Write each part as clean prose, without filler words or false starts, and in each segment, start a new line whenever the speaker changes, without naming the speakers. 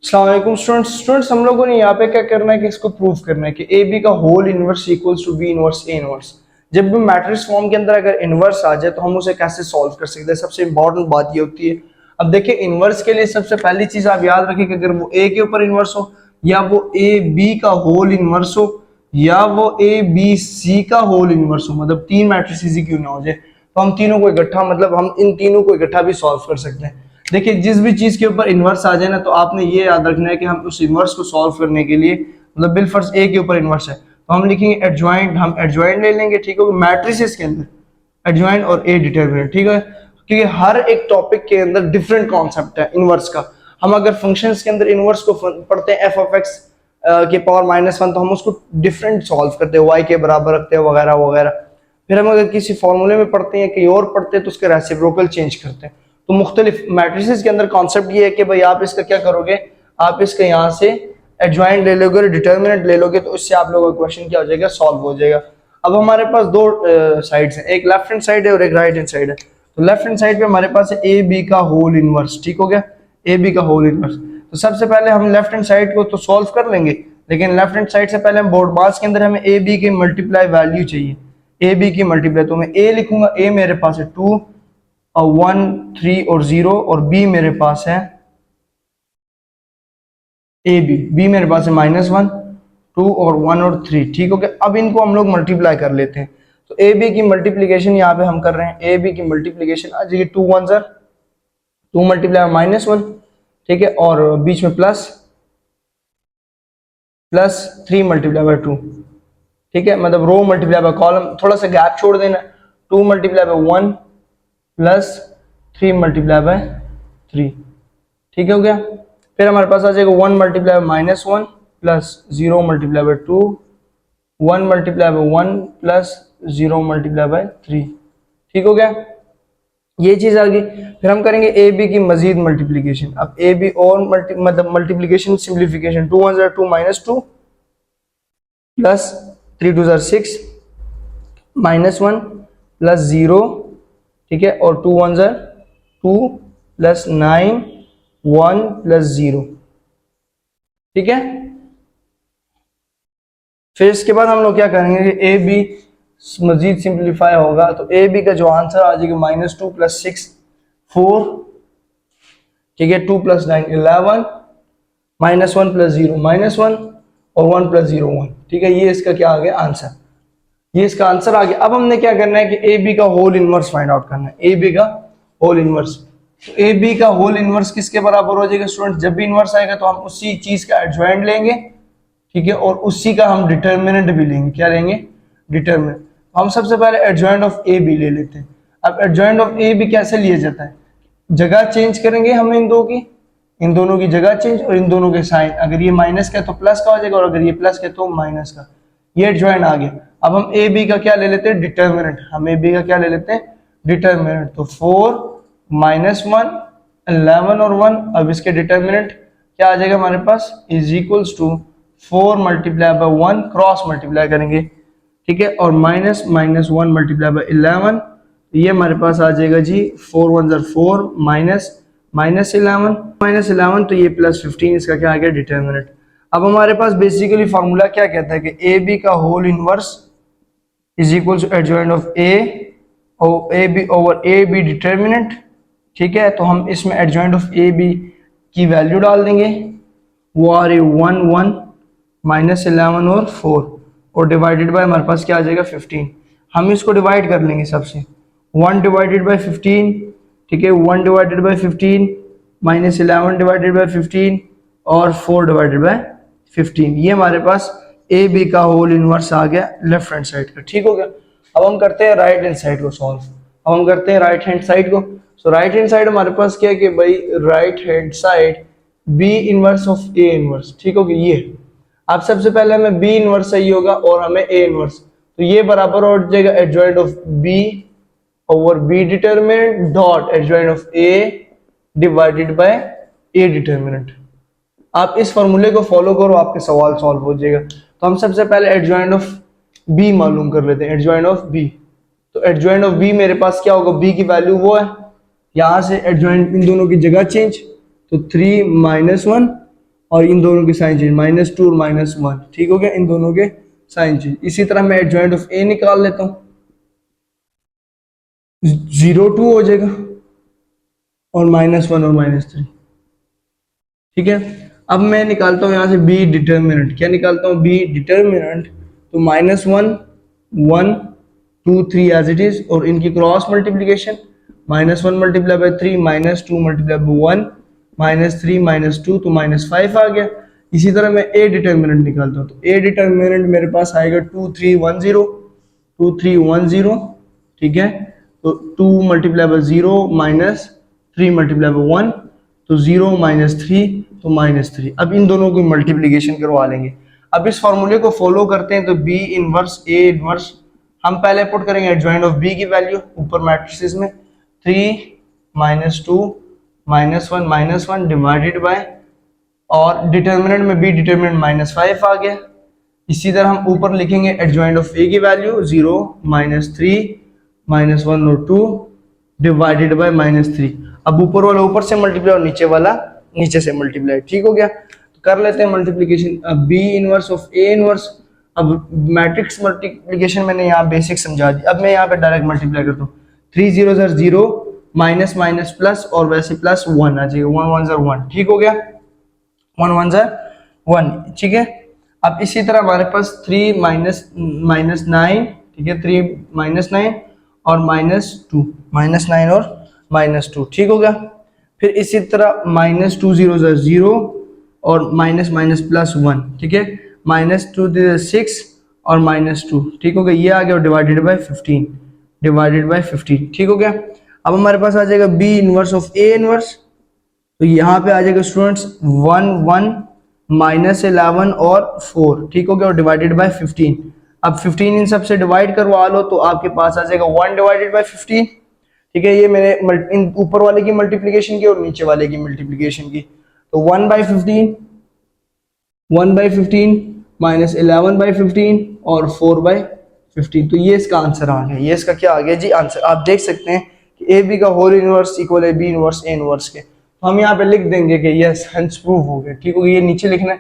अस्सलाम वालेकुम स्टूडेंट्स हम लोगों ने यहाँ पे क्या करना है कि इसको प्रूव करना है कि ए बी का whole inverse equals to B inverse A inverse. जब भी मैट्रिक्स फॉर्म के अंदर अगर इनवर्स आ जाए तो हम उसे कैसे सॉल्व कर सकते हैं, सबसे इंपॉर्टेंट बात ये होती है। अब देखिए इनवर्स के लिए सबसे पहली चीज आप याद रखें कि अगर वो ए के ऊपर इनवर्स हो या वो ए बी का होल इनवर्स हो या वो ए बी सी का होल इनवर्स हो, मतलब तीन मैट्रिसेस ही क्यों ना हो जाए तो हम तीनों को इकट्ठा मतलब हम इन तीनों को इकट्ठा भी सॉल्व कर सकते हैं। देखिए जिस भी चीज के ऊपर इनवर्स आ जाए ना तो आपने ये याद रखना है कि हम उस इनवर्स को सॉल्व करने के लिए मतलब बिलफर्ज ए के ऊपर इनवर्स है तो हम लिखेंगे एडजॉइंट, हम एडजॉइंट ले लेंगे, ठीक है, मैट्रिसेस के अंदर एडजॉइंट और ए डिटरमिनेंट, ठीक है, क्योंकि हर एक टॉपिक के अंदर डिफरेंट कॉन्सेप्ट है इनवर्स का। हम अगर फंक्शंस के अंदर इनवर्स को पढ़ते हैं एफ ऑफ एक्स के पावर -1 तो हम उसको डिफरेंट सॉल्व करते हैं, वाई के बराबर रखते हैं वगैरह वगैरह। फिर हम अगर किसी फॉर्मूले में पढ़ते हैं कहीं और पढ़ते हैं तो उसके रेसिप्रोकल चेंज करते हैं। तो मुख्तलिफ मैट्रिसेस के अंदर कॉन्सेप्ट ये है कि भाई आप इसका क्या करोगे, आप इसका यहाँ से एडजॉइंट ले लोगे, डिटर्मिनेंट ले लोगे तो उससे आप लोगों का क्वेश्चन क्या हो जाएगा, सॉल्व हो जाएगा। अब हमारे पास दो साइड्स हैं, एक लेफ्ट हैंड साइड है और एक राइट हैंड साइड है। तो लेफ्ट हैंड साइड पे हमारे पास है ए बी का होल इनवर्स, ठीक हो गया, ए बी का होल इनवर्स। तो सबसे पहले हम लेफ्ट हैंड साइड को तो सॉल्व कर लेंगे, लेकिन लेफ्ट हैंड साइड से पहले हम बोर्ड मास के अंदर हमें ए बी की मल्टीप्लाई वैल्यू चाहिए, ए बी की मल्टीप्लाई। तो मैं ए लिखूंगा, ए मेरे पास है 2 और 1 3 और 0 और बी मेरे पास है ए बी, बी मेरे पास है -1 2 और 1 और 3, ठीक हो गया। अब इनको हम लोग मल्टीप्लाई कर लेते हैं। तो ए बी की मल्टीप्लीकेशन यहाँ पे हम कर रहे हैं, ए बी की मल्टीप्लीकेशन आ जाएगी 2 1 ज़र 2 मल्टीप्लाई -1, ठीक है, और बीच में प्लस 3 मल्टीप्लाई बाय 2, ठीक है, मतलब रो मल्टीप्लाई बाय कॉलम, थोड़ा सा गैप छोड़ देना, 2 multiply by 1 plus 3 multiply by 3, ठीक हो गया। फिर हमारे पास आ जाएगा 1 multiply by -1 plus 0 multiply by 2, 1 multiply by 1 plus 0 multiply by 3, ठीक हो गया, ये चीज आ गई। फिर हम करेंगे ए बी की मजीद मल्टीप्लीकेशन। अब ए बी और मतलब मल्टीप्लीकेशन सिंप्लीफिकेशन, 2 1 2 -2 प्लस 3 2 6 -1 प्लस 0, ठीक है, और 2 1 2 प्लस 9 1 प्लस 0, ठीक है। फिर इसके बाद हम लोग क्या करेंगे कि ए बी मजीद सिंप्लीफाई होगा तो ए बी का जो आंसर आ जाएगा -2 प्लस 6 4, ठीक है, 2 प्लस 9 11 -1 प्लस 0 -1 और 1 प्लस 0 1, ठीक है, ये इसका क्या आ गया आंसर, ये इसका आंसर आ गया। अब हमने क्या करना है कि ए बी का होल इनवर्स फाइंड आउट करना है, ए बी का होल इनवर्स। तो ए बी का होल इनवर्स किसके बराबर हो जाएगा स्टूडेंट, जब भी इनवर्स आएगा तो हम उसी चीज का एडजॉइंट लेंगे, ठीक है, और उसी का हम डिटर्मिनेंट भी लेंगे, क्या लेंगे, डिटर्मिनेंट। हम सबसे पहले एडजॉइंट ऑफ ए बी ले लेते हैं। अब एडजॉइंट ऑफ ए बी कैसे लिया जाता है, जगह चेंज करेंगे हम इन दोनों की जगह चेंज और इन दोनों के साइन, अगर ये माइनस का है तो प्लस का हो जाएगा और अगर ये प्लस का है तो माइनस का, ये एडजॉइंट आ गया। अब हम ए बी का क्या ले लेते हैं, डिटर्मिनेंट, हम ए बी का क्या ले लेते हैं, डिटर्मिनेंट। तो 4 -1 11 और 1, अब इसके डिटर्मिनेंट क्या आ जाएगा हमारे पास, is equals to 4 multiply by 1 cross multiply करेंगे, ठीक है, और -1 मल्टीप्लाई बाय 11, ये हमारे पास आ जाएगा जी 4 1 4 -11 तो ये प्लस 15, इसका क्या आ गया डिटर्मिनेंट। अब हमारे पास बेसिकली फार्मूला क्या कहता है कि ए बी का whole inverse is equal to adjoint of A B over A B determinant, ठीक है। तो हम इसमें एडजॉइंट ऑफ ए बी की वैल्यू डाल देंगे, वो आ रही 1 1 -11 और 4 और डिवाइडेड बाय हमारे पास क्या आ जाएगा 15। हम इसको डिवाइड कर लेंगे सबसे, 1 डिवाइडेड बाय 15, ठीक है, 1 डिवाइडेड बाय 15 -11 डिवाइडेड बाय 15 और 4 डिवाइडेड बाय 15, ये हमारे पास ए बी का होल इनवर्स आ गया लेफ्ट हैंड साइड का, ठीक हो गया। अब हम करते हैं राइट हैंड साइड को सॉल्व। अब हम करते हैं राइट हैंड साइड को। सो राइट हैंड साइड हमारे पास क्या है कि भाई right hand side B inverse of A inverse, ठीक हो गया। ये अब सबसे पहले हमें बी इनवर्स सही होगा और हमें ए इनवर्स, तो ये बराबर हो जाएगा adjoint of B over B determinant dot adjoint of A divided by A determinant. आप इस फॉर्मूले को फॉलो करो, आपके सवाल सॉल्व हो जाएगा। तो हम सबसे पहले एडजॉइंट ऑफ बी मालूम कर लेते हैं, एडजॉइंट ऑफ बी। तो एडजॉइंट ऑफ बी मेरे पास क्या होगा, बी की वैल्यू वो है, यहां से एडजॉइंट इन दोनों की जगह चेंज, तो 3 -1 और इन दोनों के साइन चेंज, -2 और -1, ठीक हो गया, इन दोनों के साइन चेंज। इसी तरह मैं एडजॉइंट ऑफ ए निकाल लेता हूँ, 0 2 हो जाएगा और -1 और -3, ठीक है। अब मैं निकालता हूँ यहाँ से बी डिटर्मिनेंट। क्या निकालता हूँ? B determinant. तो -1 1 2 3 एज इट इज, और इनकी cross multiplication, -1 multiply by 3 -2 multiply by 1 -3 -2 तो -5 आ गया। इसी तरह मैं ए डिटर्मिनेंट निकालता हूँ, तो ए डिटर्मिनेंट मेरे पास आएगा 2 3 1 0 2 3 1 0, ठीक है। तो 2 मल्टीप्लाई बाई 0 -3 मल्टीप्लाई बाई 1 तो 0 -3 तो -3। अब इन दोनों की मल्टीप्लीकेशन करवा लेंगे। अब इस फॉर्मूले को फॉलो करते हैं, तो बी इनवर्स ए इनवर्स हम पहले पुट करेंगे एडजॉइंट ऑफ बी की वैल्यू ऊपर मैट्रिसेस में, 3 -2 -1 -1 डिवाइडेड बाय, और डिटर्मिनेंट में बी डिटर्मिनेंट -5 आ गया। इसी तरह हम ऊपर लिखेंगे एडजॉइंट ऑफ ए की वैल्यू 0 -3 -1 और 2 डिवाइडेड बाय -3। अब ऊपर वाला ऊपर से मल्टीप्लाई और नीचे वाला नीचे से मल्टीप्लाई, ठीक हो गया। तो कर लेते हैं मल्टीप्लीकेशन। अब B inverse of A inverse, अब मैट्रिक्स मल्टीप्लीकेशन मैंने यहाँ बेसिक समझा दी, अब मैं यहाँ पे डायरेक्ट मल्टीप्लाई करता हूँ। 3 0 0 माइनस माइनस प्लस और वैसे प्लस 1 आ जाएगा, 1 1 1, ठीक हो गया, 1 1 1, ठीक है। अब इसी तरह हमारे पास 3 -9, ठीक है, 3 -9 और -2 और -2, ठीक हो गया। फिर इसी तरह -2 0 0 और माइनस माइनस प्लस 1, ठीक है, -2 6 और -2, ठीक हो गया, ये आ गया, डिवाइडेड बाय 15, ठीक हो गया। अब हमारे पास आ जाएगा B inverse of A inverse, तो यहाँ पे आ जाएगा स्टूडेंट्स 1 1 -11 और 4, ठीक हो गया, और डिवाइडेड बाय 15। अब 15 इन सब से डिवाइड करवा लो तो आपके पास आ जाएगा 1 डिवाइडेड बाय 15, ठीक है। ये मैंने इन ऊपर वाले की मल्टीप्लिकेशन की और नीचे वाले की मल्टीप्लिकेशन की, तो 1/15 -11/15 और 4/15, तो ये इसका आंसर आ गया। ये इसका क्या आ गया जी? आंसर। आप देख सकते हैं कि ए बी का होल इनवर्स इक्वल है बी इनवर्स ए इनवर्स के, तो हम यहाँ पे लिख देंगे कि यस हेंस प्रूव हो गया, ठीक हो गया। ये नीचे लिखना है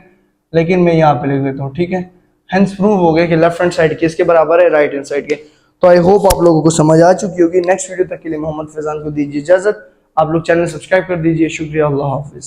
लेकिन मैं यहाँ पे लिख देता हूँ, ठीक है। हेंस प्रूव हो गया कि लेफ्ट हैंड साइड किसके बराबर है, राइट हैंड साइड के। तो आई होप आप लोगों को समझ आ चुकी होगी। नेक्स्ट वीडियो तक के लिए मोहम्मद फैजान को दीजिए इजाजत। आप लोग चैनल सब्सक्राइब कर दीजिए। शुक्रिया, अल्लाह हाफिज।